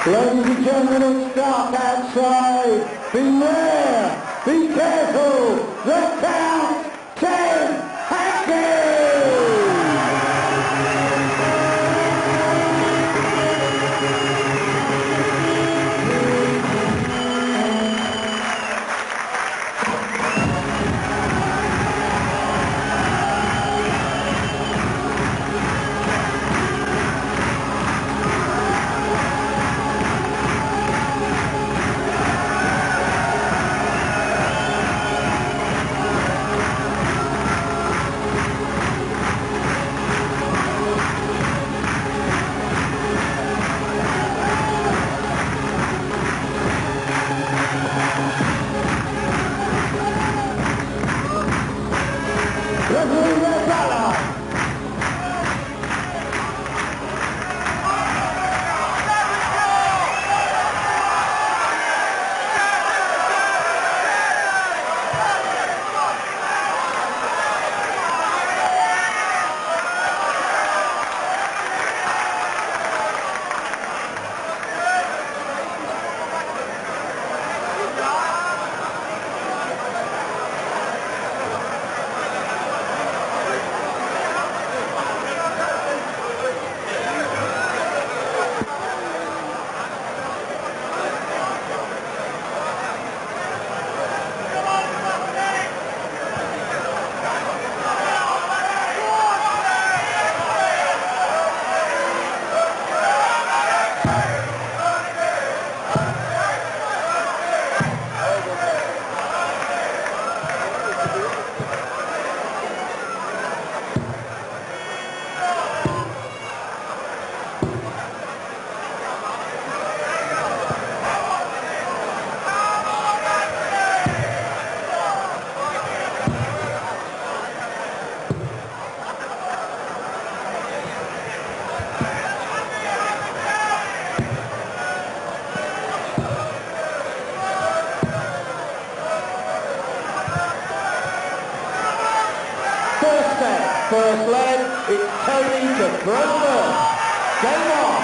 Ladies and gentlemen, it's dark outside. Beware! Be careful! The count! 10! Hankey! First leg, it's Tony to Brother. Game on.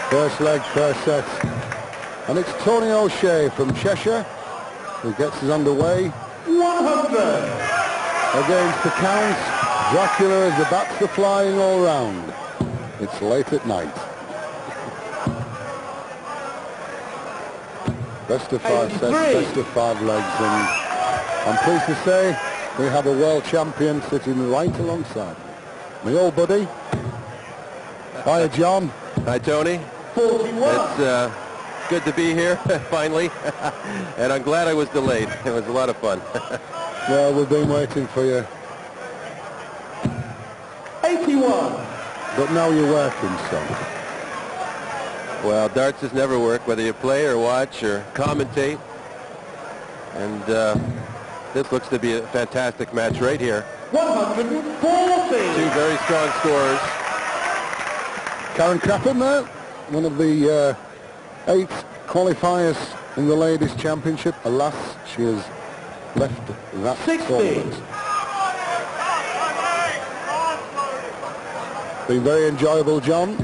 First leg, first set. And it's Tony O'Shea from Cheshire who gets us underway. 100. Against the count, Dracula as the bats are flying all round. It's late at night. Best of 5 sets, best of 5 legs, and I'm pleased to say we have a world champion sitting right alongside me. My old buddy. Hiya, John. Hi, Tony. 41. It's good to be here, finally. And I'm glad I was delayed. It was a lot of fun. Well, we've been waiting for you. 81. But now you're working, so. Well, darts has never worked, whether you play or watch or commentate. And this looks to be a fantastic match right here. 140. Two very strong scorers. Karen Crappen there, one of the 8 qualifiers in the Ladies' Championship. Alas, she has left that 60. tournament. Been very enjoyable, John.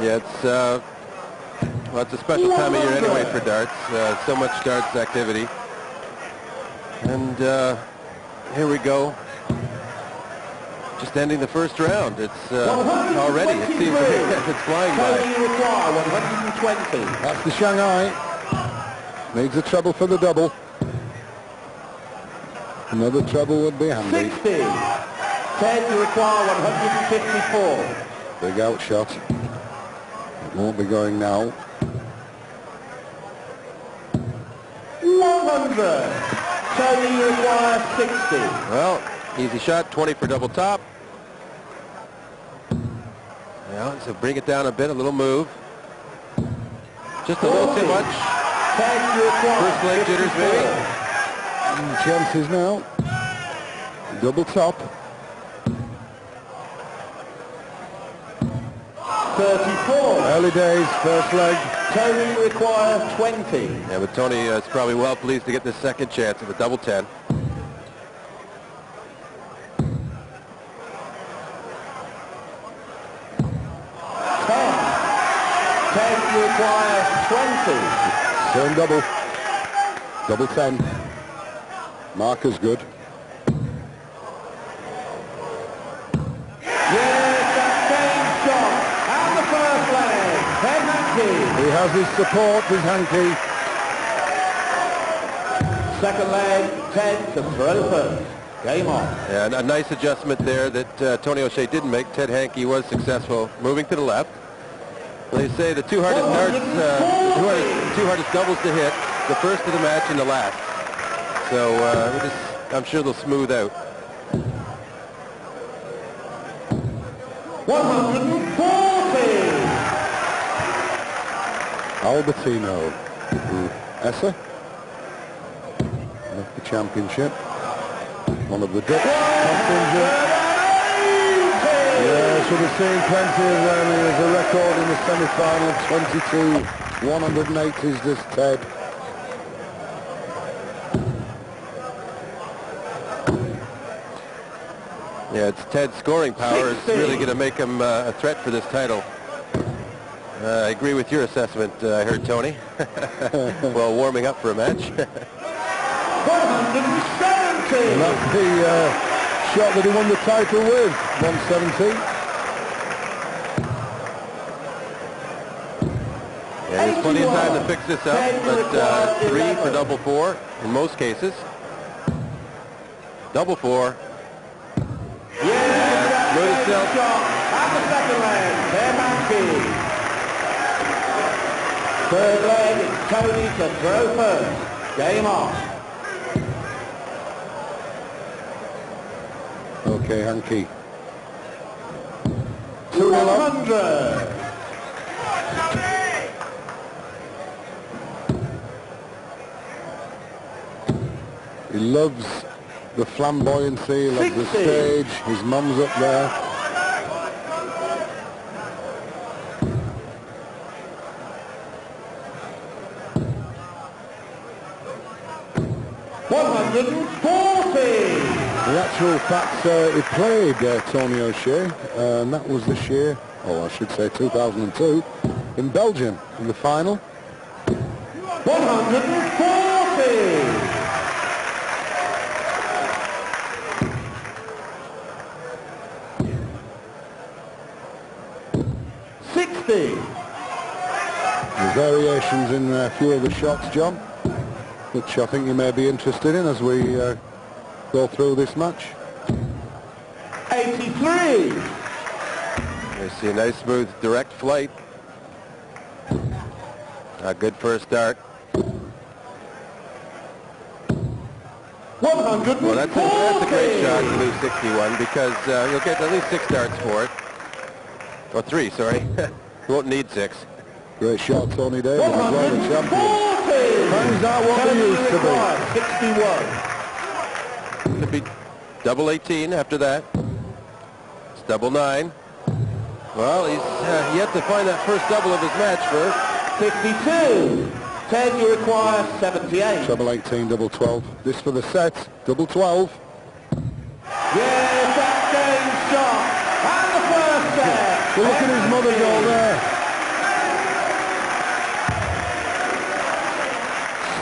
Yeah, it's well, it's a special time of year anyway for darts. So much darts activity. And here we go. Just ending the first round. It's already, it seems it's flying by. 120. That's the Shanghai. Needs a treble for the double. Another treble would be handy. 60. 10 to require 154. Big outshot. It won't be going now. 100. Tony requires 60. Well, easy shot, 20 for double top. Yeah, so bring it down a bit, a little move. Just a little too much. 10 to require First leg jitters, maybe. Chances now. Double top. 34. Early days, first leg. Tony requires 20. Yeah, but Tony is probably well pleased to get the second chance of a double 10. you require 20. Turn double. Double 10. Marker's good. Yes, that game shot. And the first leg. Ted Hankey. He has his support with Hankey. Second leg, Ted to throw first. Game on. Yeah, a nice adjustment there that Tony O'Shea didn't make. Ted Hankey was successful moving to the left. They say the two hardest darts, two hardest doubles to hit, the first of the match and the last. So I'm sure they'll smooth out. 140. Albertino. Essa. Left the championship. One of the Dutch. Yes, we'll be seeing plenty of them. There's a record in the semi-final, 22. 180s this Ted. Yeah, it's Ted's scoring power is really going to make him a threat for this title. I agree with your assessment, I heard, Tony. Well, warming up for a match. 170. And that's the shot that he won the title with, 170. Yeah, there's plenty of time to fix this up, but 3 for double 4 in most cases. Double 4. Yeah, Smooth shot. itself. And the second leg, Ted Hankey. Third leg, it's Tony to throw first. Game on. Okay, Hankey. 200. He loves the flamboyancy, he loves the stage. His mum's up there. The actual fact, he played Tony O'Shea, and that was this year, or I should say 2002, in Belgium in the final. 140. 60. There's variations in a few of the shots, John, which I think you may be interested in as we go through this match. 83. You see a nice, smooth, direct flight. A good first dart. 140. Well, that's a great shot to lose 61 because you'll get at least 6 darts for it. Or 3, sorry. You won't need 6. Great shot, Tony Davis, as well, the champion. Is that what they used to be? 61. Could be double 18 after that. It's double 9. Well, he's yet to find that first double of his match for 52. 10, you require 78. Treble 18, double 12. This for the set, double 12. Yes, that game shot. And the first set. Well, look at his mother go there.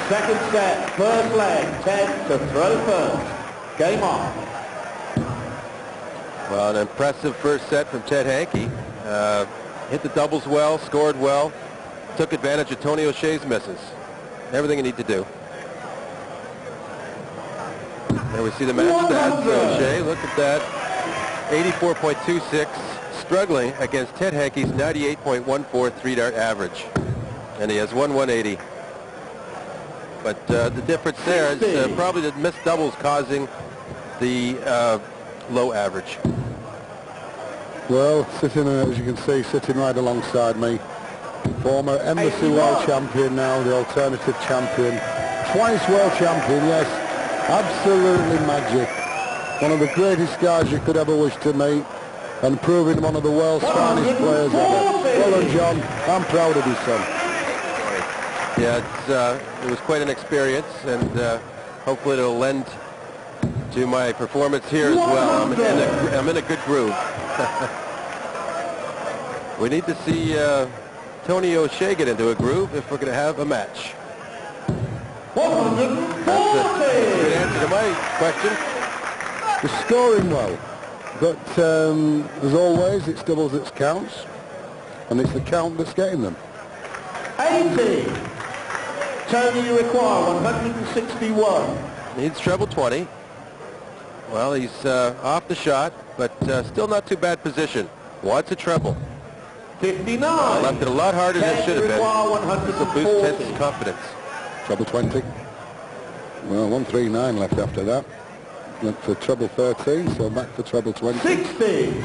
Second set, first leg, 10 to throw first. Game on. Well, an impressive first set from Ted Hankey. Hit the doubles well, scored well, took advantage of Tony O'Shea's misses. Everything you need to do. There we see the match stats for O'Shea. Look at that. 84.26, struggling against Ted Hankey's 98.14 three-dart average. And he has won 180. But the difference there is probably the missed doubles causing the low average. Well, sitting, as you can see, sitting right alongside me, former Embassy World Champion, now the alternative champion, twice World Champion, yes, absolutely magic. One of the greatest guys you could ever wish to meet, and proving one of the world's finest players ever. Well done, John. I'm proud of you, son. Yeah, it was quite an experience, and hopefully it'll lend to my performance here as well. I'm in a good groove. We need to see Tony O'Shea get into a groove if we're going to have a match? 140. That's a good answer to my question. They're scoring well, but as always, it's doubles that counts, and it's the count that's getting them. 80. Tony, you require 161. Needs treble 20. Well, he's off the shot, but still not too bad position. Wants a treble. 59. Left it a lot harder than it should have been. This will boost Ted's confidence. Treble 20. Well, 139 left after that. Went for treble 13, so back for treble 20. 60.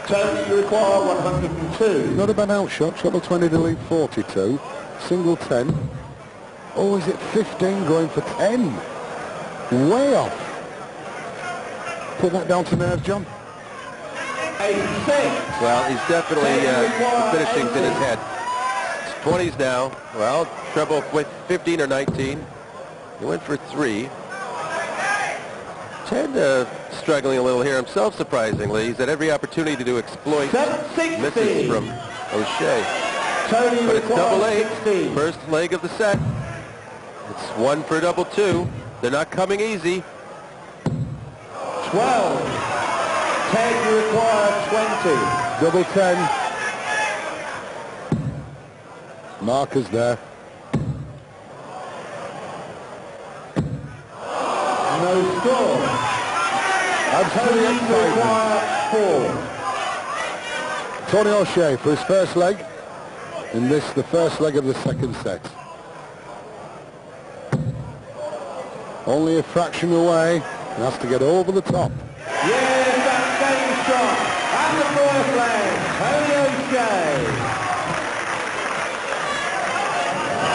Tony, you require 102. Not a bad outshot. Treble 20 to lead 42. Single 10. Oh, is it 15 going for 10? Way off. Put that down to nerves, John. 86. Well, he's definitely finishing in his head. 20s now. Well, treble with 15 or 19. He went for 3. Ted struggling a little here himself, surprisingly. He's had every opportunity to exploit misses from O'Shea. Tony, But it's double 8. 16. First leg of the set. It's 1 for double 2. They're not coming easy. 12. Ted, you require 20. Double 10. Markers there. No score. Absolutely Tony, you exciting. require 4. Tony O'Shea for his first leg. In this, the first leg of the second set. Only a fraction away. He has to get over the top. Yes, that game shot. And the first leg, Tony O'Shea.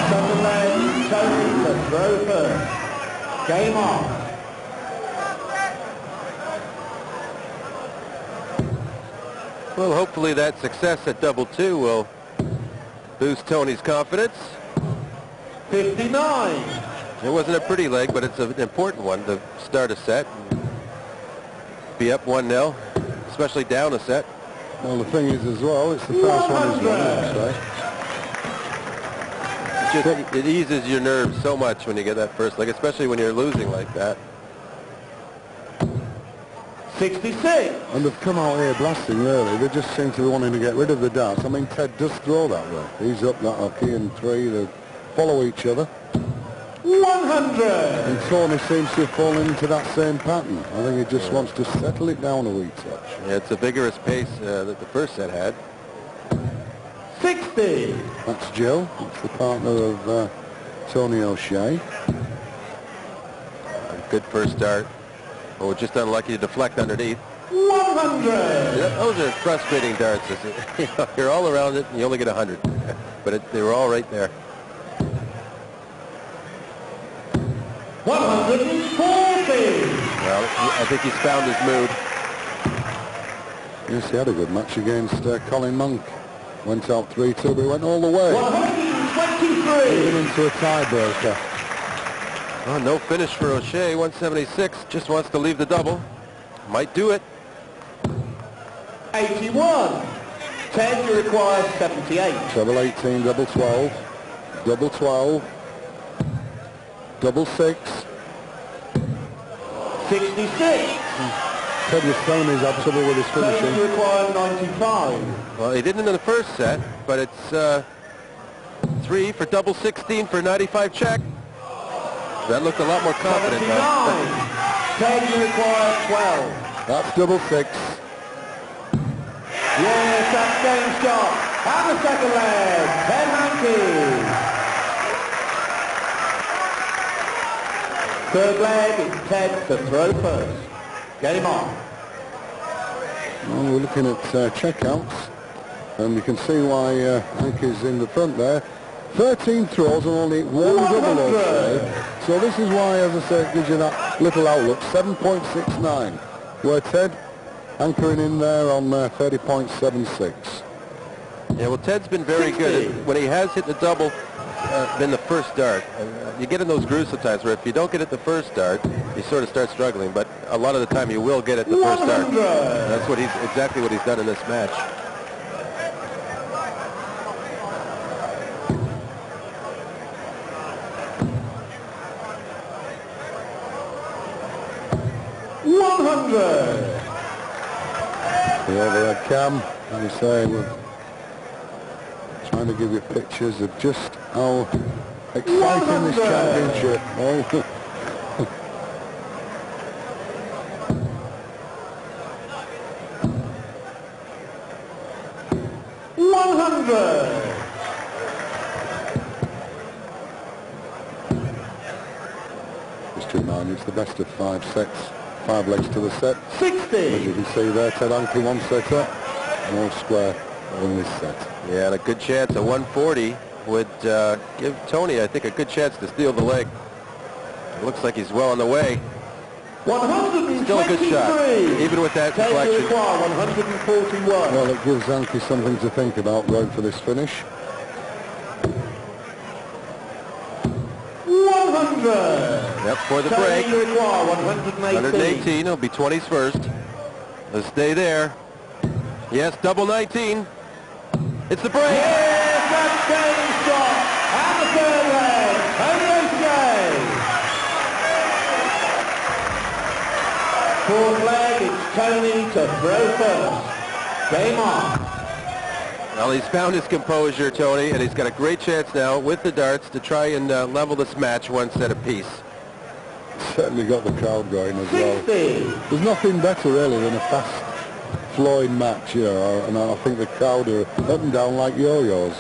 Second leg, Tony to throw first. Game on. Well, hopefully that success at double 2 will boost Tony's confidence. 59. It wasn't a pretty leg, but it's an important one to start a set. Be up 1-0, especially down a set. Well, the thing is as well, it's the first one as well, so. It eases your nerves so much when you get that first leg, especially when you're losing like that. 66. And they've come out here blasting, really. They just seem to be wanting to get rid of the darts. I mean, Ted does throw that way. He's up that hockey in 3. They follow each other. 100. And Tony seems to have fallen into that same pattern. I think he just wants to settle it down a wee touch. Yeah, it's a vigorous pace that the first set had. 60. That's Joe. It's the partner of Tony O'Shea. Good first start. Oh, just unlucky to deflect underneath. 100. Those are frustrating darts. You're all around it, and you only get 100. But they were all right there. 140. Well, I think he's found his mood. Yes, he had a good match against Colin Monk. Went out 3-2, but he went all the way. 123. Even into a tiebreaker. Oh, no finish for O'Shea. 176. Just wants to leave the double. Might do it. 81. Ted, you require 78. Treble 18, double 12. Double 12. Double 6. 66. Ted was telling me he's had trouble with his Ted, you finishing. require 95. Well, he didn't in the first set, but it's 3 for double 16 for 95 check. That looked a lot more confident, 79. though. Ted, you require 12. That's double 6. Yes, that game shot. And the second leg, Ted Hankey. Third leg is Ted to throw first. Game on. Well, we're looking at checkouts, and you can see why Hankey's in the front there. 13 throws and only 1 double O'Shea. So this is why, as I say, it gives you that little outlook. 7.69. Where Ted anchoring in there on 30.76. Yeah, well, Ted's been very good. When he has hit the double, been the first dart. You get in those grooves sometimes where if you don't get it the first dart, you sort of start struggling. But a lot of the time you will get it the first dart. That's what exactly what he's done in this match. 100. The overhead cam, as you say, we're trying to give you pictures of just how exciting this championship. Oh. 100. Just to remind you, it's the best of 5 sets, 5 legs to the set. 60. As you can see there, Ted Hankey 1 set up, and all square in this set. Yeah, and a good chance. A 140 would give Tony, I think, a good chance to steal the leg. It looks like he's well on the way. 123. Still a good shot, even with that deflection. 141. Well, it gives Hankey something to think about going for this finish. 100. Yep, for the break. 118. 118, it'll be 20s first. Let's stay there. Yes, double 19. It's the break. Yes, that's game shot. And the third leg. Tony O'Shea. Fourth leg, it's Tony to throw first. Game on. Well, he's found his composure, Tony, and he's got a great chance now with the darts to try and level this match 1 set apiece. Certainly got the crowd going as 60. well. There's nothing better really than a fast flowing match, you know, and I think the crowd are up and down like yo-yos.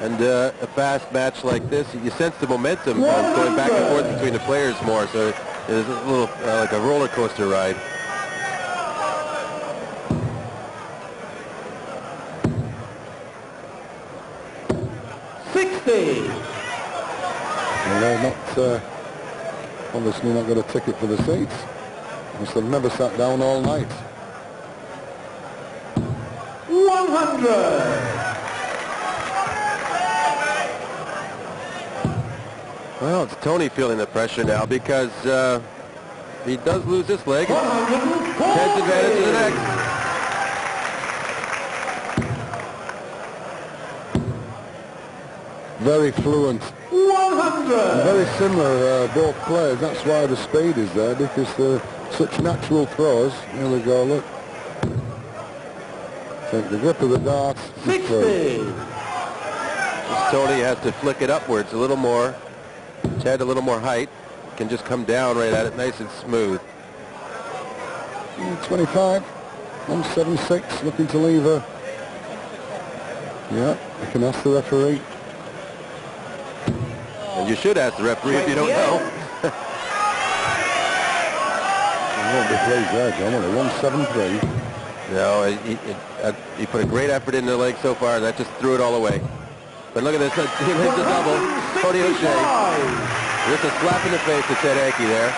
And a fast match like this, you sense the momentum going back and forth between the players more, so it's a little like a roller coaster ride. And they're not, obviously not got a ticket for the seats. Because they've never sat down all night. 100. Well, it's Tony feeling the pressure now because he does lose this leg. Ted's advantage to the next. Very fluent. 100. Very similar, both players. That's why the speed is there, because they're such natural throws. Here we go, look. Take the grip of the dart. 60. Tony has to flick it upwards a little more. Ted a little more height. Can just come down right at it, nice and smooth. 25. 176, looking to leave her. Yeah, I can ask the referee. And you should ask the referee if you don't know. He won't be pleased there, John, will he? 173. No, he put a great effort in the leg so far. That just threw it all away. But look at this. He hits a double. Tony O'Shea. Just a slap in the face to Ted Hankey there.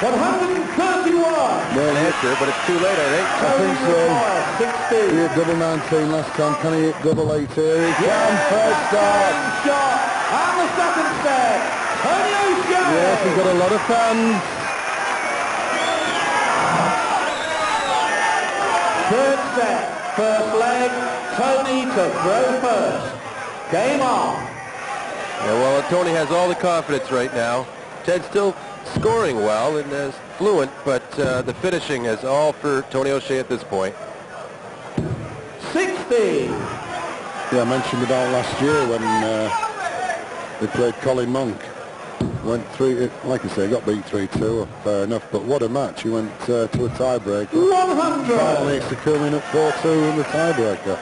131. An answer, but it's too late, I think. I think so. 60. He hit double 19 last time. Can he hit double 8 here? He can. First start. Shot. And the second set. Tony O'Shea. Yes, he's got a lot of fans. Third set. First leg. Tony to throw first. Game on. Yeah, well, Tony has all the confidence right now. Ted's still scoring well and is fluent, but the finishing is all for Tony O'Shea at this point. 60. Yeah, I mentioned about last year when they played Colin Monk. Went 3, like I say, got beat 3-2, fair enough, but what a match. He went to a tiebreaker. 100. Finally, it's coming at 4-2 in the tiebreaker.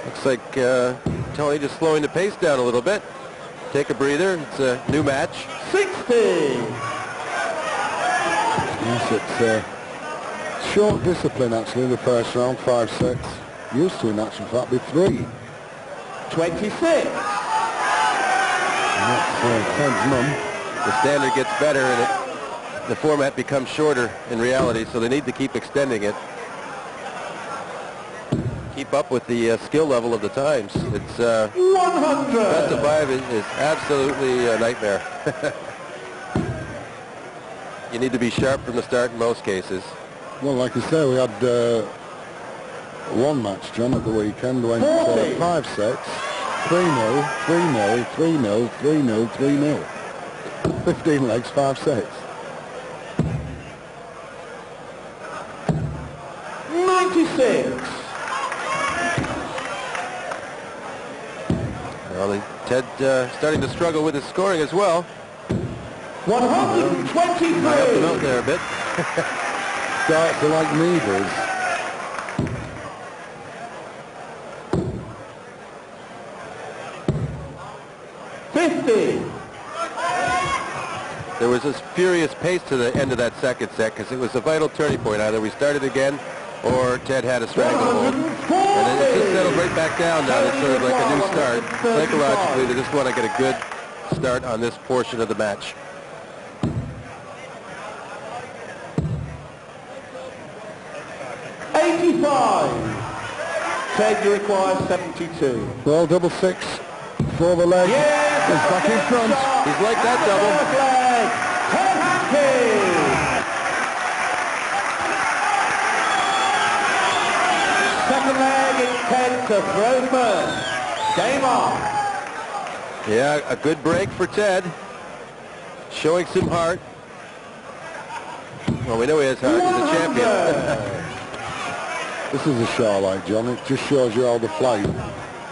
Looks like Tony just slowing the pace down a little bit. Take a breather. It's a new match. 60. Yes, it's short discipline, actually, the first round, 5 sets. Used to, in actual fact, be 3. 26. And that's Ted's mum. The standard gets better and the format becomes shorter in reality, so they need to keep extending it. Keep up with the skill level of the times. It's 100. best of 5 is absolutely a nightmare. You need to be sharp from the start in most cases. Well, like I say, we had one match, John, at the weekend. Went 5 sets, 3-0, 3-0, 3-0, 3-0, 3-0. 15 legs, 5 sets. 96. Well, Ted starting to struggle with his scoring as well. 123. I helped him out there a bit. Starts are like neighbours. There was this furious pace to the end of that second set because it was a vital turning point. Either we started again or Ted had a stranglehold. And it just settled right back down now. It's sort of like a new start. Psychologically, they just want to get a good start on this portion of the match. Ted, you require 72. Well, double 6 for the leg. Yes, he's back in front. He's like that double. Hankey. Second leg, it's Ted to throw first. Game on. Yeah, a good break for Ted. Showing some heart. Well, we know he has heart. He's a champion. This is a shot like, John. It just shows you how the flight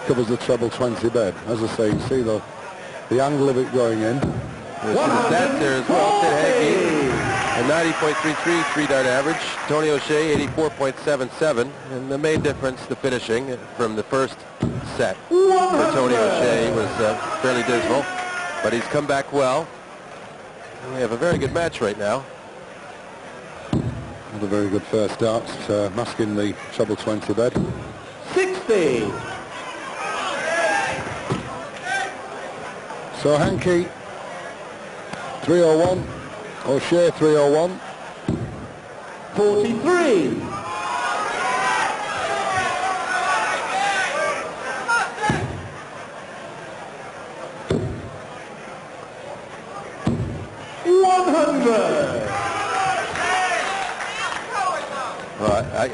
covers the treble 20 bed. As I say, you see the angle of it going in. You see the stats there as well. Ted Hankey, a 90.33 three-dart average. Tony O'Shea, 84.77. And the main difference, the finishing from the first set for Tony O'Shea was fairly dismal. But he's come back well. And we have a very good match right now. A very good first start, masking the treble 20 bed. 60. So Hankey 301, O'Shea 301. 43.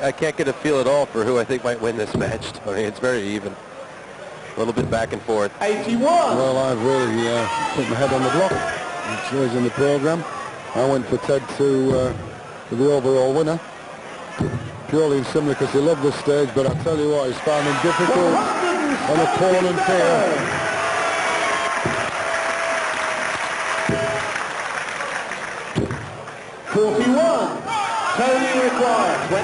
I can't get a feel at all for who I think might win this match, Tony. It's very even. A little bit back and forth. 81. Well, I've really put my head on the block. It's always in the programme. I went for Ted to the overall winner. Purely and simply because he loved this stage, but I tell you what, he's finding difficult an opponent here. Tony required 24.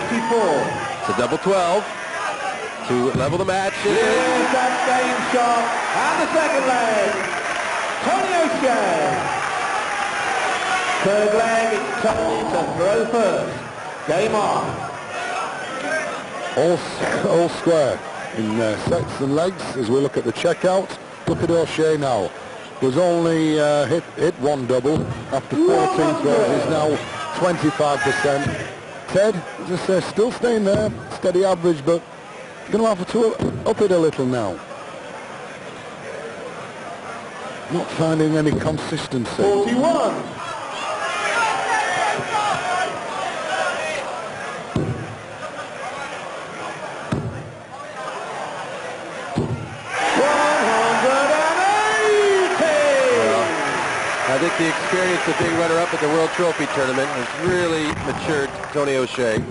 It's a double 12 to level the match. Here's that game shot and the second leg. Tony O'Shea. Third leg, it's Tony to throw first. Game on. All square in sets and legs as we look at the checkout. Look at O'Shea now. Was only hit one double after 14 throws. He's now 25%. Ted, as I say, still staying there, steady average, but going to have to up it a little now. Not finding any consistency. 41. I think the experience of being runner-up at the World Trophy Tournament has really matured Tony O'Shea. 180!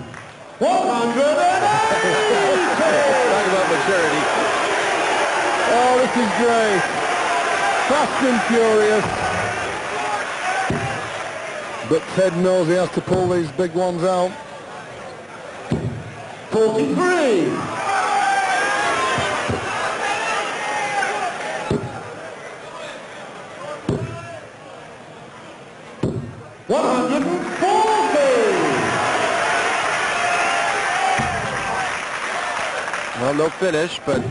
Talk about maturity. Oh, this is great. Fast and furious. But Ted knows he has to pull these big ones out. 43. 140. Well, no finish, but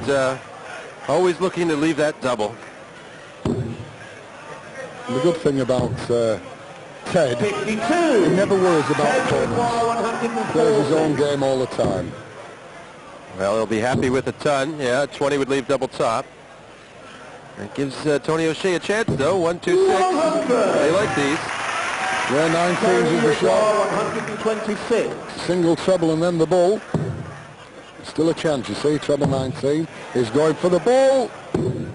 always looking to leave that double. The good thing about Ted, 52. he never worries about opponents. He plays his own game all the time. Well, he'll be happy with a ton. Yeah, 20 would leave double top. It gives Tony O'Shea a chance, though. 1, 2, 6. They like these. Yeah, 19 is the shot. 126. Single treble and then the ball. Still a chance, you see. Treble 19 is going for the ball.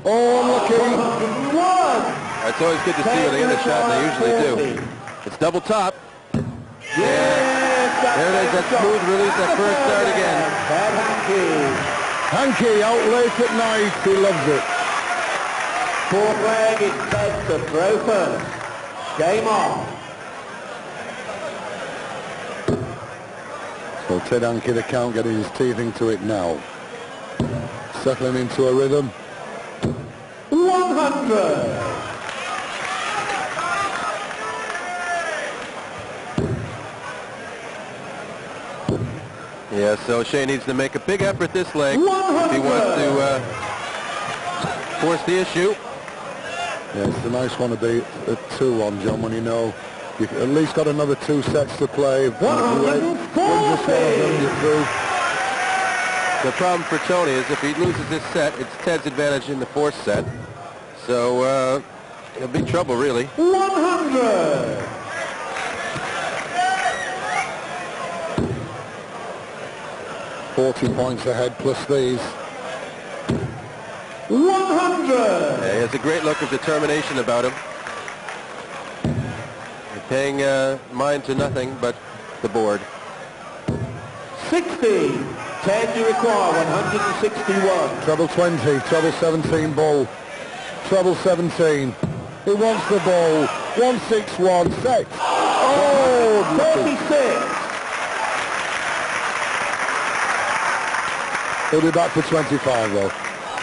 Oh, lucky. 101. It's always good to see when they get a shot, and they usually do. It's double top. Yes, There it is, that smooth release, that first start again. Hankey out late at night. He loves it. Fourth leg, it's Ted to throw first. Game on. So Ted Hankey, the count, getting his teeth into it now. Settling into a rhythm. 100. Yeah, so Shea needs to make a big effort this leg 100. if he wants to force the issue. Yeah, it's a nice one to be at 2-1, John, when you know you've at least got another 2 sets to play. 140. The problem for Tony is if he loses this set, it's Ted's advantage in the 4th set. So it'll be trouble, really. 100. 40 points ahead plus these. 100. Yeah, he has a great look of determination about him. Paying mind to nothing but the board. 60. 10 you require, 161. Treble 20, treble 17 ball. Treble 17. He wants the ball. 161 set. Oh, 36. He'll be back for 25 though.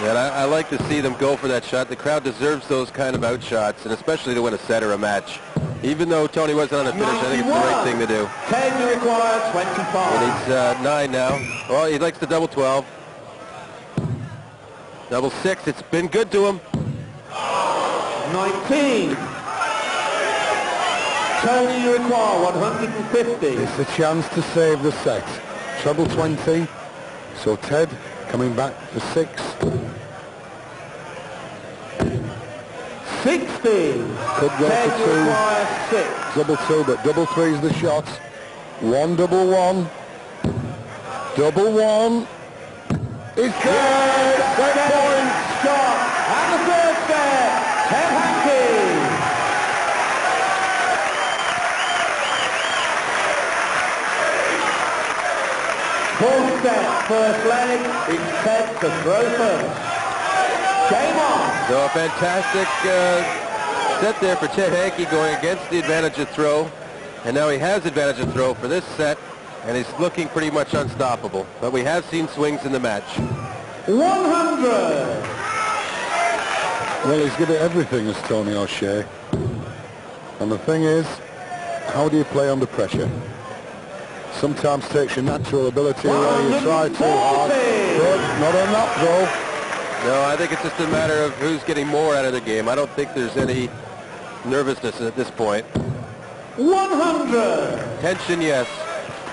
Yeah, and I like to see them go for that shot. The crowd deserves those kind of out shots, and especially to win a set or a match. Even though Tony wasn't on the finish, I think it's the right thing to do. 10 you require, 25. And he's 9 now. Well, he likes the double 12. Double 6, it's been good to him. 19. Tony you require, 150. It's a chance to save the set. Treble 20. So Ted coming back for 6. 60. Could go 10 for you 2. require, 6. Double 2, but double 3 is the shot. 1 double 1. Double 1. It's good! Set point! Shot. And the third set. Ted Hankey. Fourth set, first leg. It's Ted to throw first. Game on. So a fantastic set there for Ted Hankey going against the advantage of throw. And now he has advantage of throw for this set, and he's looking pretty much unstoppable. But we have seen swings in the match. 100. Well, he's good at everything, as Tony O'Shea. And the thing is, how do you play under pressure? Sometimes takes your natural ability away. You try too hard. But not on that though. No, I think it's just a matter of who's getting more out of the game. I don't think there's any nervousness at this point. 100. Tension, yes.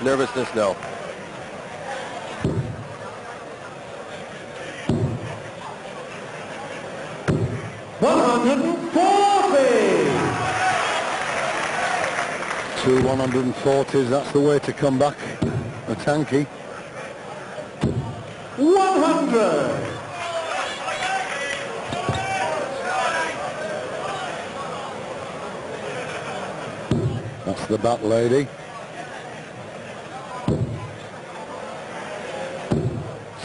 Nervousness, no. Two 140s, that's the way to come back. A Hankey. 100. That's the bat lady.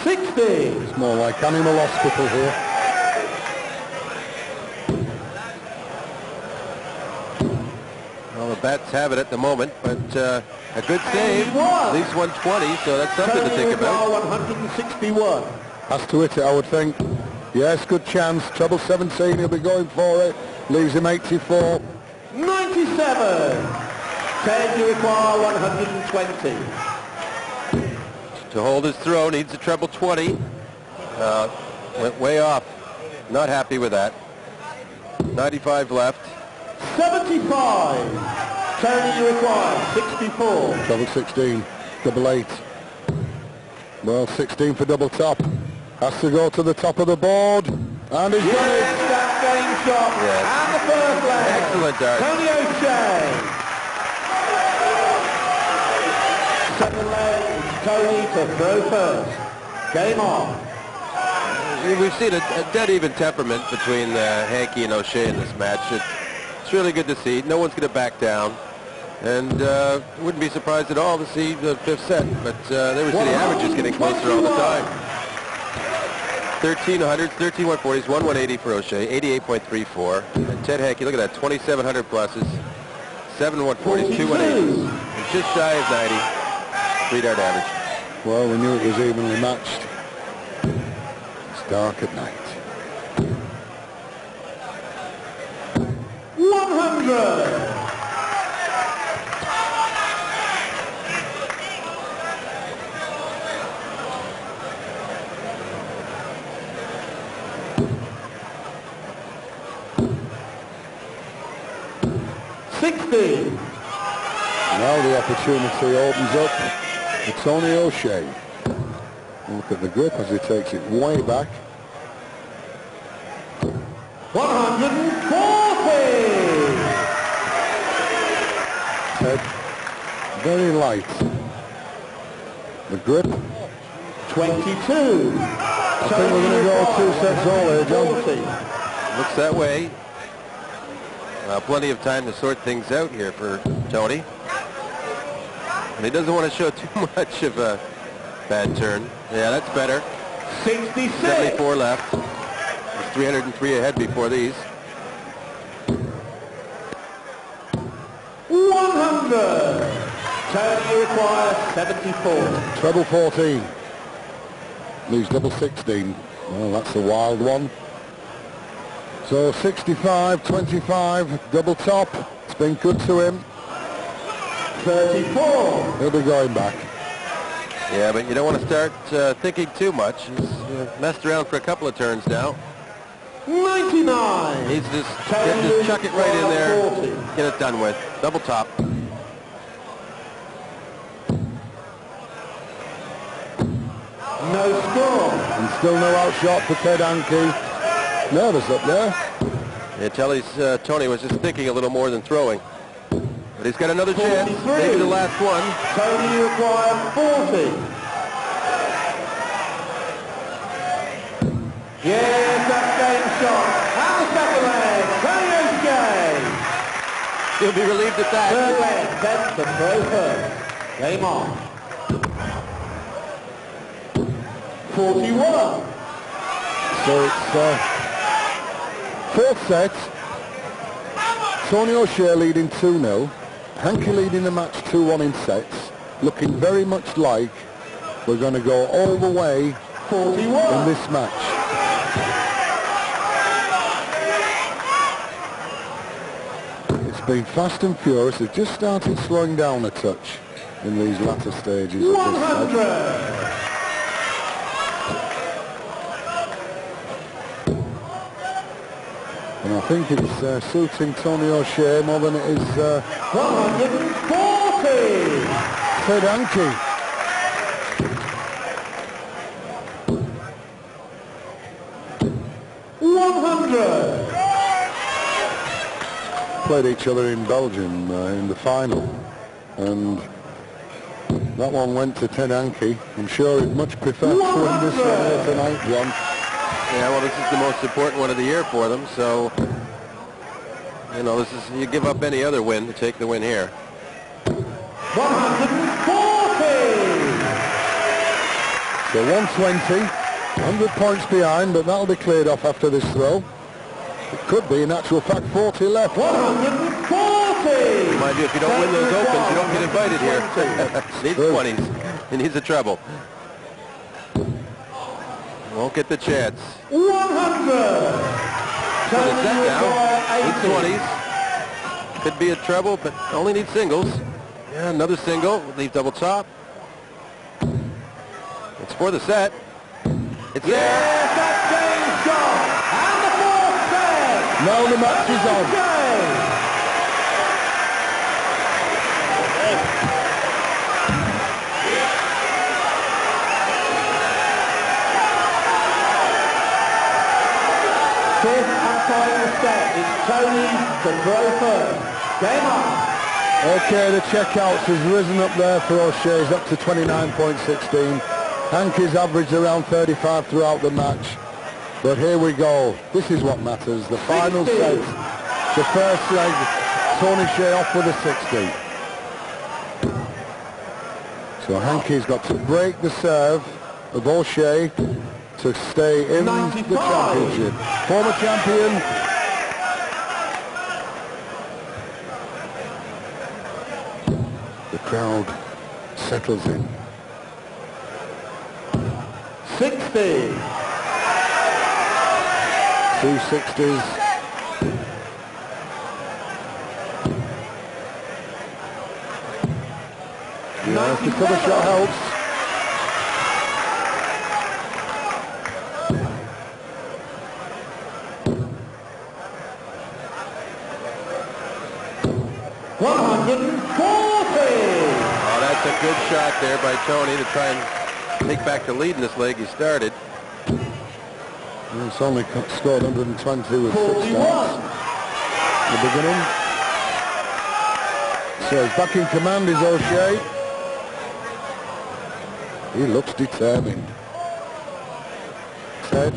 60. It's more like Animal Hospital here. Well, the bats have it at the moment, but a good save, at least 120, so that's something to think about. 161. Has to hit it, I would think. Yes, good chance. Treble 17, he'll be going for it. Leaves him 84. 97. 10 you require, 120. To hold his throw, needs a treble 20. Went way off. Not happy with that. 95 left. 75. Tony you require, 64. Treble 16, double 8. Well, 16 for double top. Has to go to the top of the board. And he's Yes, that game shot. Yes. And the first leg. Excellent dart. Tony O'Shea. second leg, it's Tony to throw first. Game on. We've seen a dead even temperament between Hankey and O'Shea in this match. It's really good to see. No one's going to back down. And wouldn't be surprised at all to see the fifth set. But there we see the averages getting closer all the time. 1300s, 13-140s, 1-180 for O'Shea, 88.34. And Ted Hankey, look at that, 2,700 pluses, 7-140s, 2-180s. And just shy of 90, 3-dart average. Well, we knew it was evenly matched. It's dark at night. 100. Now the opportunity opens up for Tony O'Shea. Look at the grip as he takes it way back. 140. Ted, very light. The grip. 22. I think we're going to go 2 sets all here, John. Looks that way. Plenty of time to sort things out here for Tony. And he doesn't want to show too much of a bad turn. Yeah, that's better. 66. 74 left. There's 303 ahead before these. 100. Tony requires 74. Treble 14. Leaves double 16. Well, that's a wild one. So 65, 25, double top. It's been good to him. 34. He'll be going back. Yeah, but you don't want to start thinking too much. He's messed around for a couple of turns now. 99. He's just chuck it right in there, get it done with. Double top. No score. And still no outshot for Ted Hankey. Nervous up there. Yeah, Tony was just thinking a little more than throwing. But he's got another chance. 43. Maybe the last one. Tony requires 40. Yes, that game shot. And the second leg. Tony O'Shea. He'll be relieved at that. Third leg. Then the throw first. Game on. 41. So it's fourth set. Tony O'Shea leading 2-0. Hankey leading the match 2-1 in sets. Looking very much like we're going to go all the way 41 in this match. It's been fast and furious. It just started slowing down a touch in these latter stages of this 100. match. And I think it's suiting Tony O'Shea more than it is 140. Ted Hankey. Played each other in Belgium in the final, and that one went to Ted Hankey. I'm sure he'd much prefer to win this one here tonight, John. Yeah, well, this is the most important one of the year for them, so, you know, this is, you give up any other win to take the win here. 140. So 120, 100 points behind, but that'll be cleared off after this throw. It could be, in actual fact, 40 left. 140. Mind you, if you don't win those opens, you don't get invited here. Needs 20s. He needs a treble. Won't get the chance. 100. For the set now. Needs 20s. Could be a treble, but only needs singles. Yeah, another single. Leave double top. It's for the set. It's there. Yes, that game shot. And the fourth set. Now the match is on. Fifth and final set. It's Tony to throw first. Game on. Okay, the checkouts has risen up there for O'Shea's up to 29.16. Hankey's averaged around 35 throughout the match. But here we go. This is what matters. The final set. The first leg, Tony Shea off with a 60. So Hankey's got to break the serve of O'Shea to stay in 95. the championship. Former champion. The crowd settles in. 60. 2 60s. Yes, the cover shot helps. Oh, that's a good shot there by Tony to try and take back the lead in this leg he started. He's only scored 120 with 6 shots in the beginning. So he's back in command is O'Shea. He looks determined. Ted.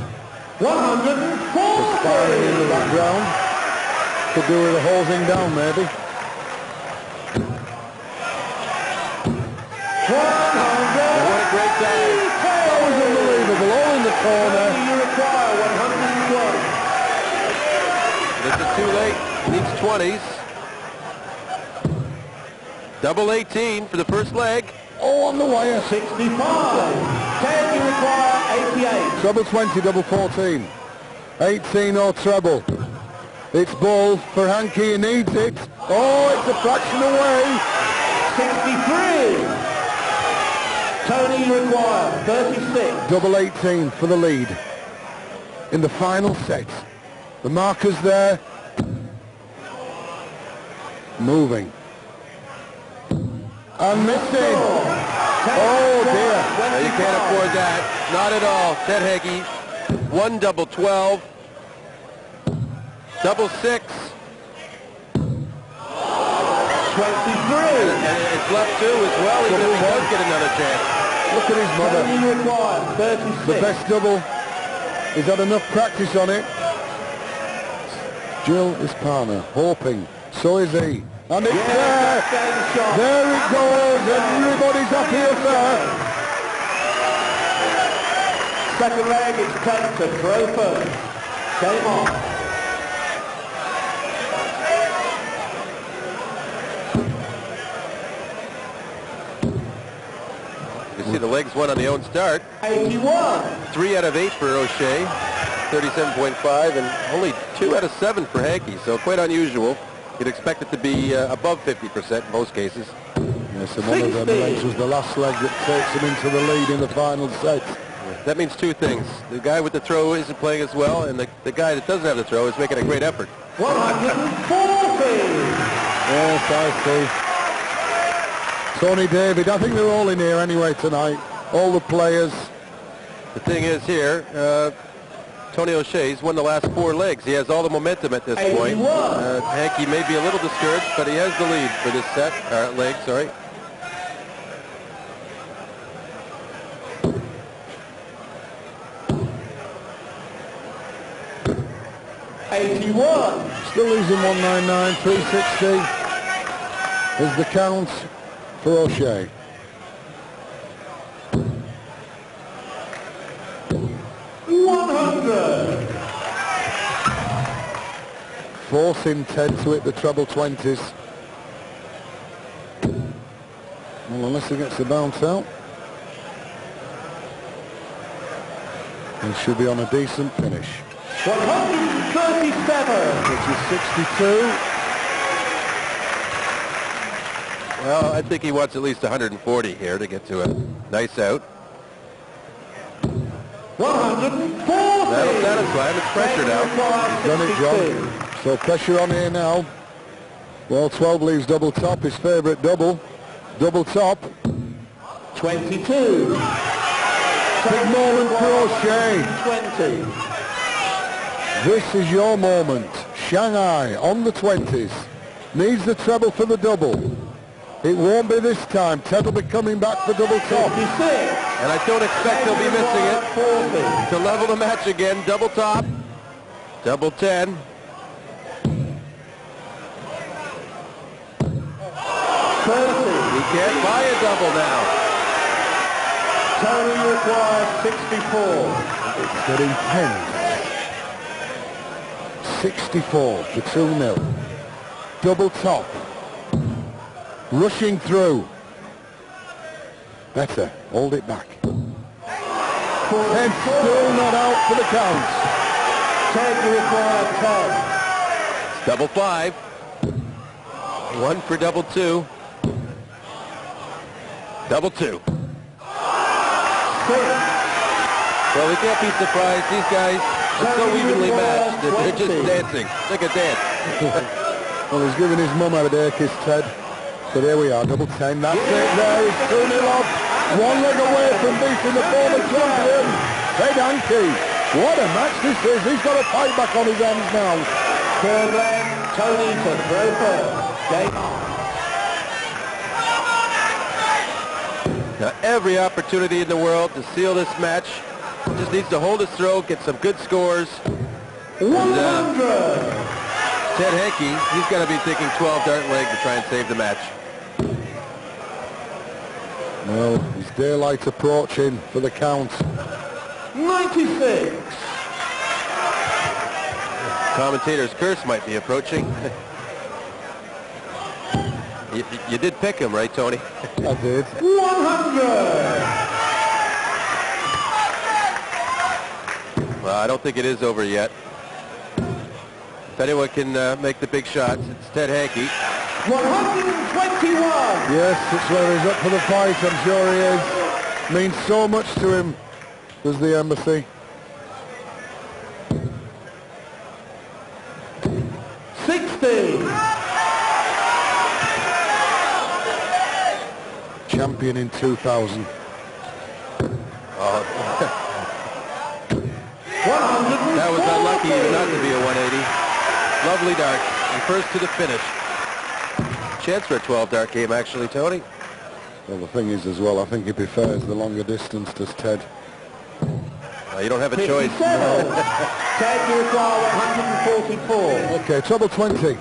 140 in the background. Could do with a holding down maybe. 100. What a great dive. That was unbelievable. All in the corner. You require 120. This is too late. Needs 20s. Double 18 for the first leg. Oh, on the wire. 65. 10, you require 88. Treble 20, double 14. 18 or treble. It's ball for Hankey. He needs it. Oh, it's a fraction away. 63. Tony, you require 36. Double 18 for the lead. In the final set. The marker's there. Moving. And missing. Oh dear. No, you can't afford that. Not at all. Ted Hankey. 1 double 12. Double 6. 23. And it's left 2 as well, even if he does get another chance. Look at his mother. Tony, you require 36. The best double. He's had enough practice on it. Jill is partner, hoping. So is he. And it's there. There it goes. Everybody's happy up there. Second leg, it's Ted to throw first. Game on. You see the legs won on the own start. 81. 3 out of 8 for O'Shea. 37.5 and only 2 out of 7 for Hankey. So quite unusual. You'd expect it to be above 50% in most cases. Yes, and one of them legs was the last leg that takes him into the lead in the final set. That means 2 things. The guy with the throw isn't playing as well, and the guy that doesn't have the throw is making a great effort. 140. Yes, I see. Tony David, I think they're all in here anyway tonight. All the players. The thing is here, Tony O'Shea's won the last 4 legs. He has all the momentum at this point. Hankey may be a little discouraged, but he has the lead for this set, leg, sorry. Still losing 199, 360 is the count for O'Shea. Forcing Ted to hit the treble 20s. Well, unless he gets the bounce out. He should be on a decent finish. 137. Which is 62. Well, I think he wants at least 140 here to get to a nice out. 140. That'll satisfy him. It's pressure now. Done it, John. So pressure on here now. Well, 12 leaves double top, his favourite double. Double top. 22. Big moment for O'Shea. 20. This is your moment. Shanghai on the 20s. Needs the treble for the double. It won't be this time. Ted will be coming back for double top. 56. And I don't expect he'll be missing it. 40. To level the match again. Double top. Double 10. 30. He can't buy a double now. Tony requires 64. It's getting tense. 64 to 2-0. Double top. Rushing through. Better. Hold it back. Ted still not out for the count. Ted requires 10. It's double 5. 1 for double 2. Double 2. 6. Well, we can't be surprised. These guys are so evenly matched that they're just dancing. Like a dance. Well, he's giving his mum a day kiss, Ted. But here we are, double 10. That's it there. He's 2-0 off. 1 leg away from beating the former champion, Ted Hankey. What a match this is. He's got a fight back on his hands now. Third leg, Tony to throw first. Game on. Now, every opportunity in the world to seal this match. Just needs to hold his throw, get some good scores. 100. Ted Hankey, he's got to be thinking 12 dart leg to try and save the match. Well, it's daylight approaching for the count. 96. Commentator's curse might be approaching. You did pick him, right, Tony? I did. 100. Well, I don't think it is over yet. If anyone can make the big shots, it's Ted Hankey. 121. Yes, it's where he's up for the fight, I'm sure he is. Means so much to him, does the embassy. 60. Champion in 2000. That was unlucky even not to be a 180. Lovely dart, and first to the finish. Chance for a 12 dart game, actually, Tony. Well, the thing is as well, I think he prefers the longer distance, does Ted. You don't have a choice. Ted, you require 144. Okay, treble 20.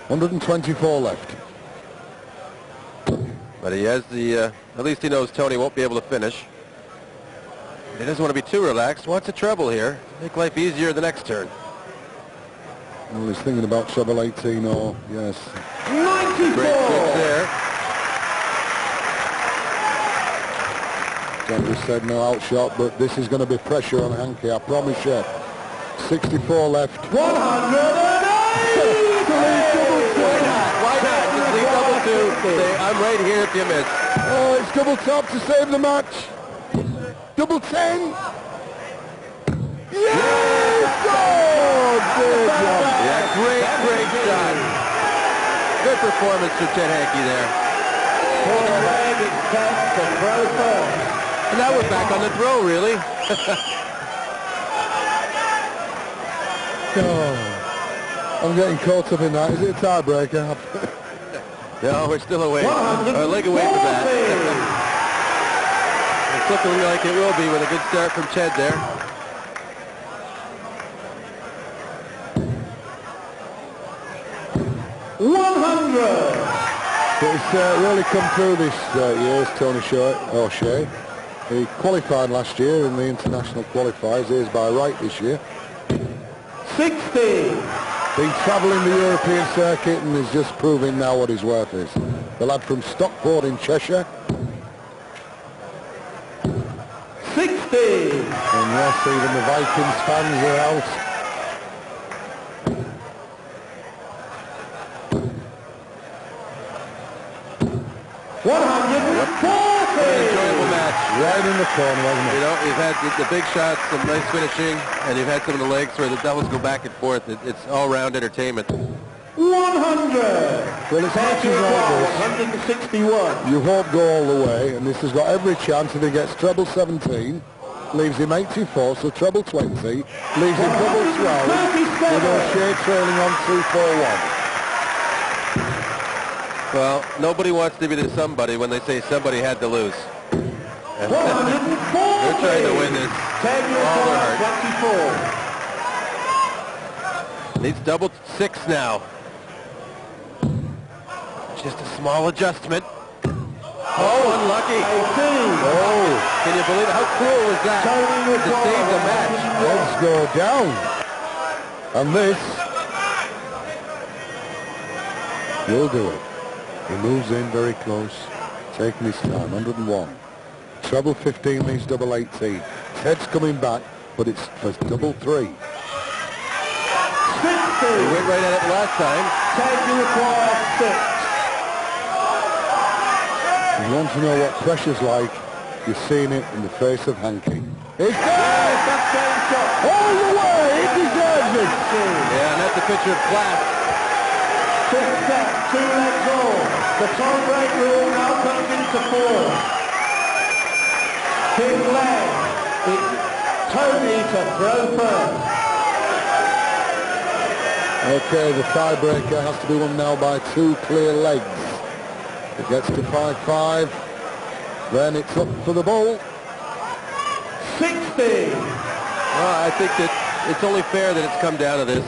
124 left. But he has the, at least he knows Tony won't be able to finish. He doesn't want to be too relaxed. Wants a treble here. Make life easier the next turn. Well, he's thinking about treble 18 or, yes. 94. Great switch there. John just said no outshot, but this is going to be pressure on Hankey, I promise you. 64 left. 108. Why not? Just leave double 2. Say, I'm right here if you miss. Oh, it's double top to save the match. Double 10. Yes! Oh, good job. Yeah, great shot. Good performance for Ted Hankey there. Fourth leg is Ted to throw first. And now we're back on the throw, really. Oh, I'm getting caught up in that. Is it a tiebreaker? No, we're still away. A leg away from that. It's looking like it will be with a good start from Ted there. It's really come through this year, as Tony O'Shea. He qualified last year in the international qualifiers. He is by right this year. 60. Been travelling the European circuit and is just proving now what his worth is. The lad from Stockport in Cheshire. 60. And yes, even the Vikings fans are out. 140. Enjoyable match. Right in the corner, wasn't it? You know, you've had the big shots, some nice finishing, and you've had some of the legs where the doubles go back and forth. It's all-round entertainment. 100. Well, it's matches like this. 161. You hope go all the way, and this has got every chance if he gets treble 17, leaves him 84, so treble 20, leaves him double 12, with O'Shea trailing on 2-4-1. Well, nobody wants to be the somebody when they say somebody had to lose. And they're trying to win this all their heart. Needs double 6 now. Just a small adjustment. Oh, unlucky. Oh. Can you believe it? How cruel was that to save the match? Let's go down. And this will do it. He moves in very close, taking his time. 101. Treble 15 leaves double 18. Ted's coming back, but it's for double 3. 60. He went right at it last time. Ted, you require 6. If you want to know what pressure's like, you're seeing it in the face of Hankey. It's there! That's game shot. All the way! He deserves it! Yeah, and that's a picture of class. 5th set, 2 legs all. The tie-break rule now comes into force. 5th leg. It's Tony to throw first. Okay, the tiebreaker has to be won now by 2 clear legs. It gets to 5-5. Then it's up for the ball. 60. Well, I think that it's only fair that it's come down to this.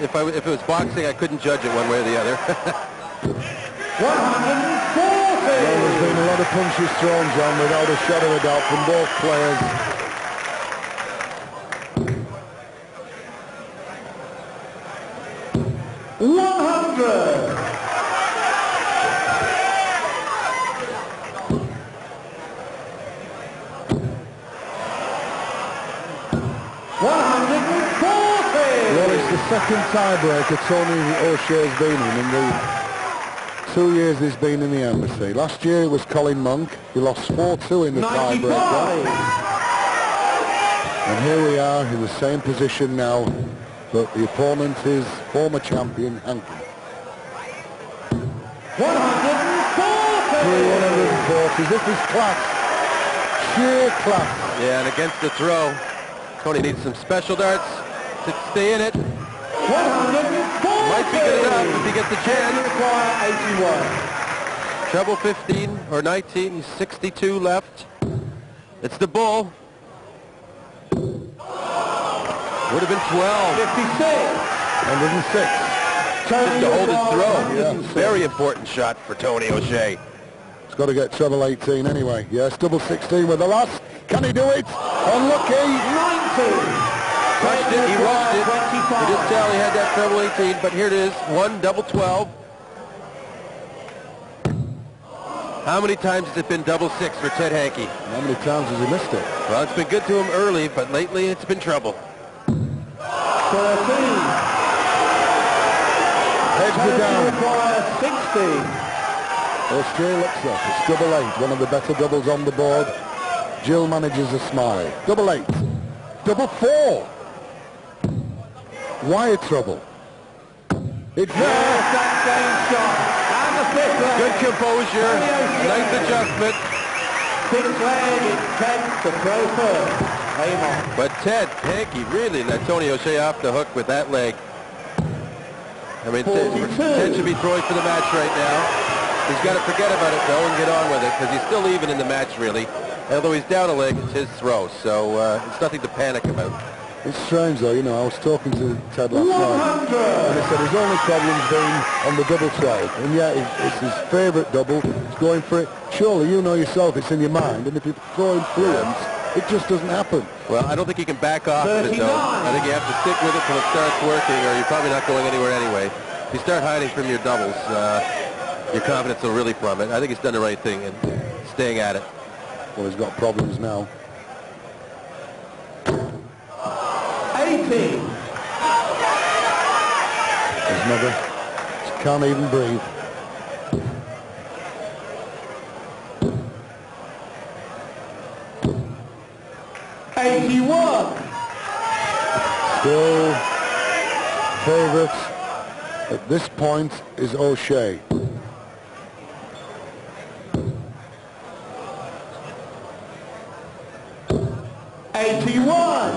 If it was boxing, I couldn't judge it one way or the other. 140. Well, there's been a lot of punches thrown, John, without a shadow of doubt from both players. Well, it's the second tiebreaker Tony O'Shea's been in the 2 years he's been in the embassy. Last year it was Colin Monk. He lost 4-2 in the tiebreaker. And here we are in the same position now, but the opponent is former champion Hankey. 140. This is class. Sheer class. Yeah, and against the throw, Tony needs some special darts to stay in it. 140. Might be good enough if he gets a chance. Require 81. Treble 15 or 19. He's 62 left. It's the bull. Would have been 12. 56. 106. Just to hold his throw. Yeah. Very important shot for Tony O'Shea. He's got to get treble 18 anyway. Yes, double 16 with the last. Can he do it? Unlucky. 90. Rushed it, he rushed it. You just tell he had that treble 18, but here it is, 1 double 12. How many times has it been double 6 for Ted Hankey? How many times has he missed it? Well, it's been good to him early, but lately it's been trouble. 13. Heads are down. Require 60. O'Shea looks up. It's double 8, one of the better doubles on the board. Jill manages a smile. Double 8. Double 4. Wire trouble. It's there. That game shot. And the 5th leg. Good composure, nice adjustment. 6th leg, it's Ted to throw first. Aim on. But Ted Hankey really let Tony O'Shea off the hook with that leg. I mean, 42. Ted should be throwing for the match right now. He's got to forget about it, though, and get on with it, because he's still even in the match, really. Although he's down a leg, it's his throw, so it's nothing to panic about. It's strange, though. You know, I was talking to Ted last night, and he said his only problem's been on the double 12. And yeah, it's his favourite double. He's going for it. Surely, you know yourself, it's in your mind, and if you're throwing fluents, it just doesn't happen. Well, I don't think you can back off of it, though. I think you have to stick with it till it starts working, or you're probably not going anywhere anyway. If you start hiding from your doubles, your confidence will really plummet. I think he's done the right thing in staying at it. Well, he's got problems now. 18. His mother can't even breathe. Still favourites at this point is O'Shea.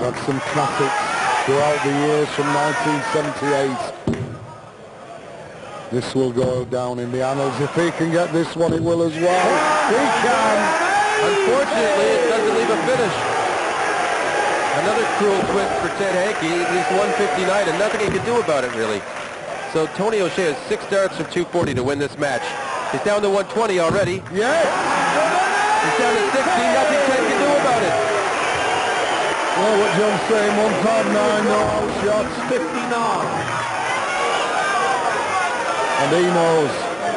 Got some classics throughout the years from 1978. This will go down in the annals. If he can get this one, it will as well. He can. Unfortunately, it doesn't leave a finish. Another cruel twist for Ted Hankey. He's 159 and nothing he can do about it, really. So Tony O'Shea has 6 darts from 240 to win this match. He's down to 120 already. Yes! He's down to 60. Nothing Ted can do about it. Well, what John's saying, 159, no shots. 59. And he knows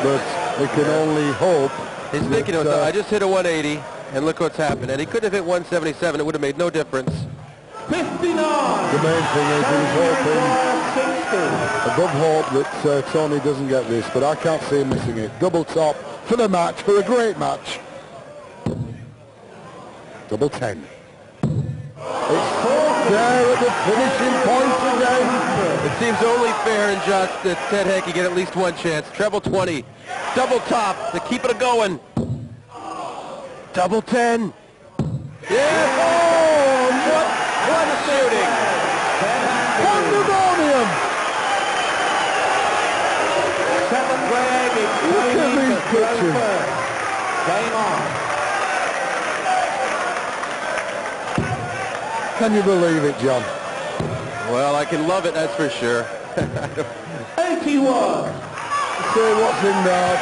that he can only hope. He's thinking, I just hit a 180, and look what's happened. And he could have hit 177. It would have made no difference. 59. The main thing is he's hoping, above hope, that Tony doesn't get this, but I can't see him missing it. Double top for the match, for a great match. Double 10. It's there at the finishing point again. It seems only fair and just that Ted Hankey get at least one chance. Treble 20. Double top to keep it going. Double 10. Yeah! Oh, what a shooting! Pandemonium! Seventh leg, it's Look at these pictures. Game on. Can you believe it, John? Well, I can love it, that's for sure. 81. Say what's in that.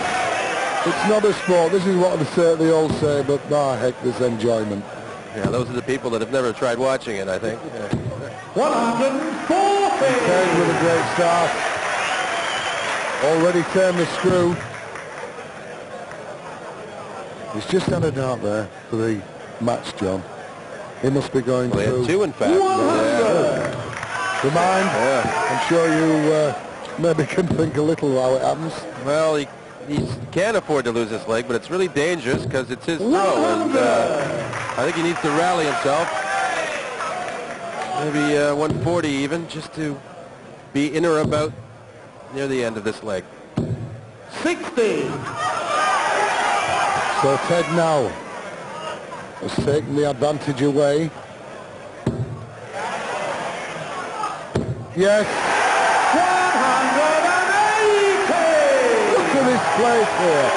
It's not a sport. This is what they all say, but heck, there's enjoyment. Yeah, those are the people that have never tried watching it, I think. 140. Ted with a great start. Already turned the screw. He's just had a dart there for the match, John. He must be going Well, through. he had 2, in fact. The mind. Yeah. I'm sure you maybe can think a little how it happens. Well, he can't afford to lose this leg, but it's really dangerous because it's his throw, and I think he needs to rally himself. Maybe 140 even, just to be in or about near the end of this leg. 60. So Ted now has taken the advantage away. Yes. 180. Look at this place here.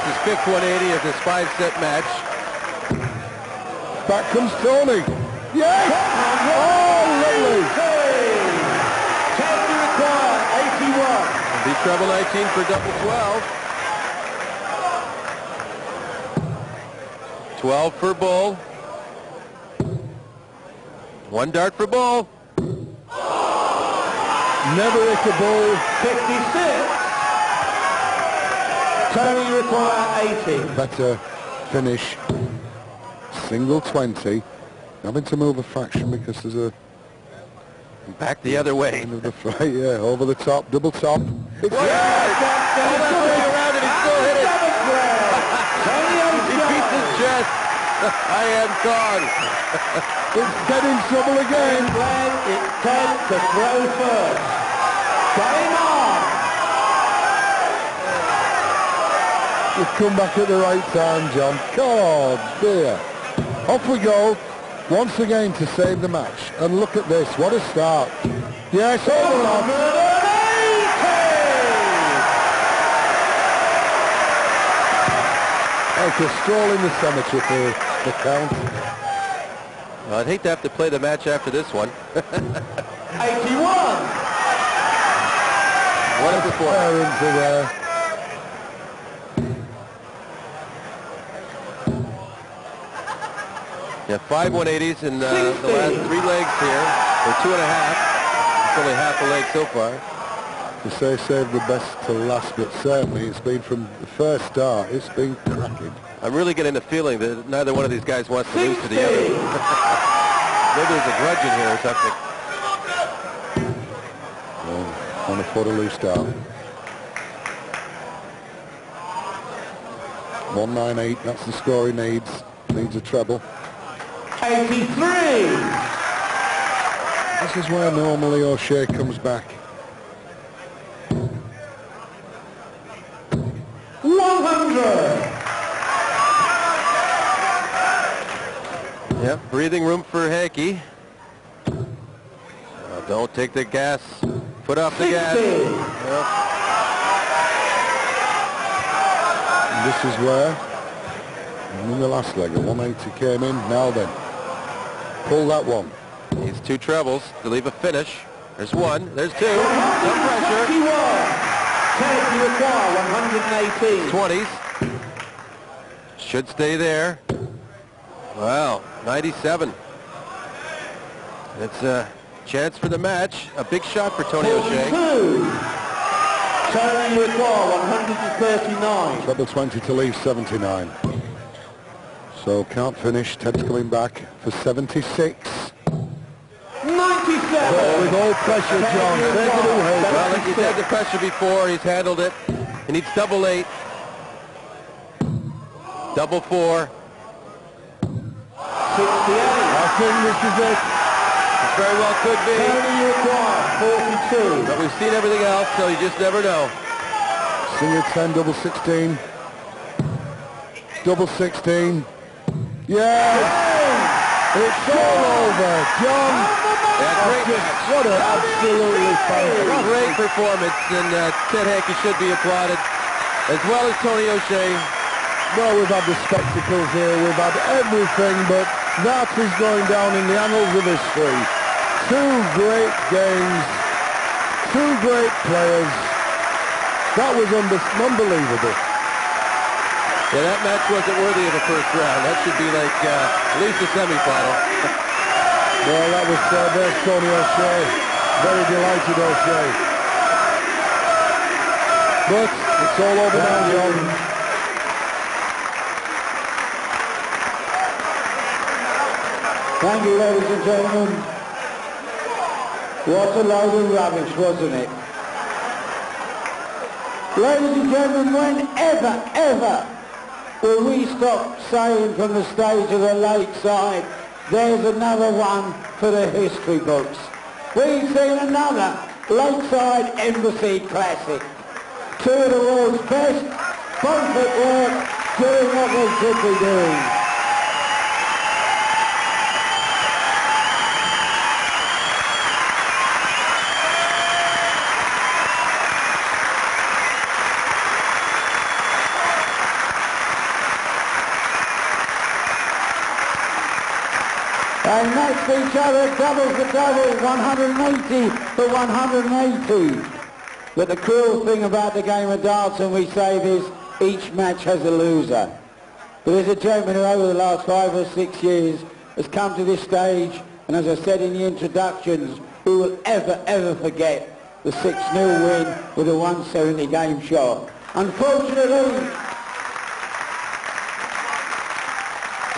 This is 5th 180 of this 5-set match. Back comes Tony. Yes. Oh, lovely. Ted required 81. Be treble 19 for double 12. 12 for Bull. 1 dart for Bull. Never hit a ball. 56. Tony required 80. Better finish. Single 20. Having to move a fraction because there's a Back the other way. end of the fight. Yeah, over the top, double top. It's Around and he still hit it. He beats his chest. I am gone. It's Ted in trouble again. It's Ted to throw first. Game on. You've come back at the right time, John. God, dear. Off we go. Once again to save the match. And look at this. What a start. Yes, over on. Like a stroll in the cemetery for the count. Well, I'd hate to have to play the match after this one. 81. What a performance. Into there. Yeah, 5 180s in the last 3 legs here, or 2.5. It's only half a leg so far. To say save the best to last, but certainly it's been from the first start. It's been cracking. I'm really getting the feeling that neither one of these guys wants to lose to the other. Maybe there's a grudge in here or something. On a foot of loose start. 198, that's the score he needs. Needs a treble. 83. This is where normally O'Shea comes back. 100. Yep, breathing room for Hankey. Don't take the gas Put off the gas. Yep. And this is where, in the last leg, a 180 came in. Now then, pull that one. Needs 2 trebles to leave a finish. There's 1. There's 2. No pressure. 118. 20s. Should stay there. Wow, 97. It's a chance for the match. A big shot for Tony O'Shea. Tony O'Shea, 139. Treble 20 to leave 79. So can't finish. Ted's coming back for 76. 97. With all pressure, John. Well, he's had the pressure before. He's handled it. He needs double 8. Double 4. 68. I think this is it. It very well could be. Tony O'Shea, 42. But we've seen everything else, so you just never know. Senior 10, double 16. Double 16. Yeah! It's all over. John! Yeah, great match. What an absolutely fantastic. Great performance, and Ted Hankey should be applauded, as well as Tony O'Shea. Well, we've had the spectacles here, we've had everything, but that is going down in the annals of history. 2 great games, 2 great players. That was unbelievable. Yeah, that match wasn't worthy of a first round. That should be like at least a semifinal. Well, that was there's Tony O'Shea. Very delighted O'Shea. But it's all over now, John. Thank you, ladies and gentlemen. What a load of rubbish, wasn't it? Ladies and gentlemen, whenever will we stop saying from the stage of the lakeside, there's another one for the history books. We've seen another Lakeside Embassy classic. 2 of the world's best, both at work, doing what they should be doing. And next to each other, double for double, 180 for 180. But the cruel thing about the game of darts, and we say this, each match has a loser. But there's a gentleman who over the last 5 or 6 years has come to this stage, and as I said in the introductions, who will ever forget the 6-0 win with a 170 game shot. Unfortunately,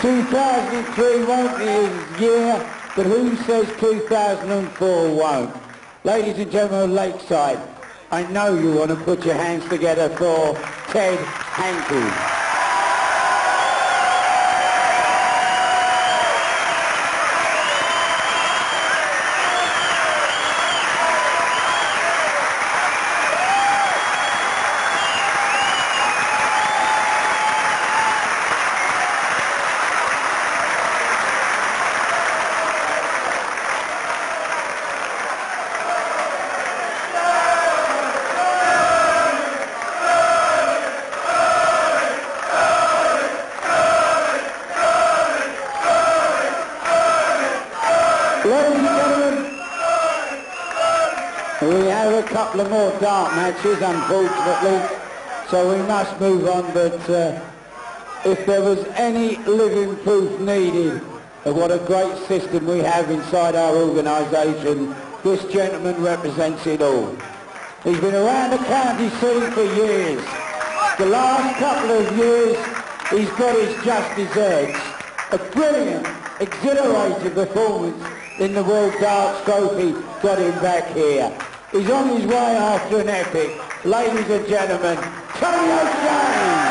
2003 won't be his year, but who says 2004 won't? Ladies and gentlemen of Lakeside, I know you want to put your hands together for Ted Hankey. Ladies and gentlemen, we have a couple of more dart matches, unfortunately, so we must move on, but if there was any living proof needed of what a great system we have inside our organisation, this gentleman represents it all. He's been around the county scene for years. The last couple of years, he's got his just desserts. A brilliant, exhilarating performance in the World Darts Trophy got him back here. He's on his way after an epic. Ladies and gentlemen, Tony O'Shea!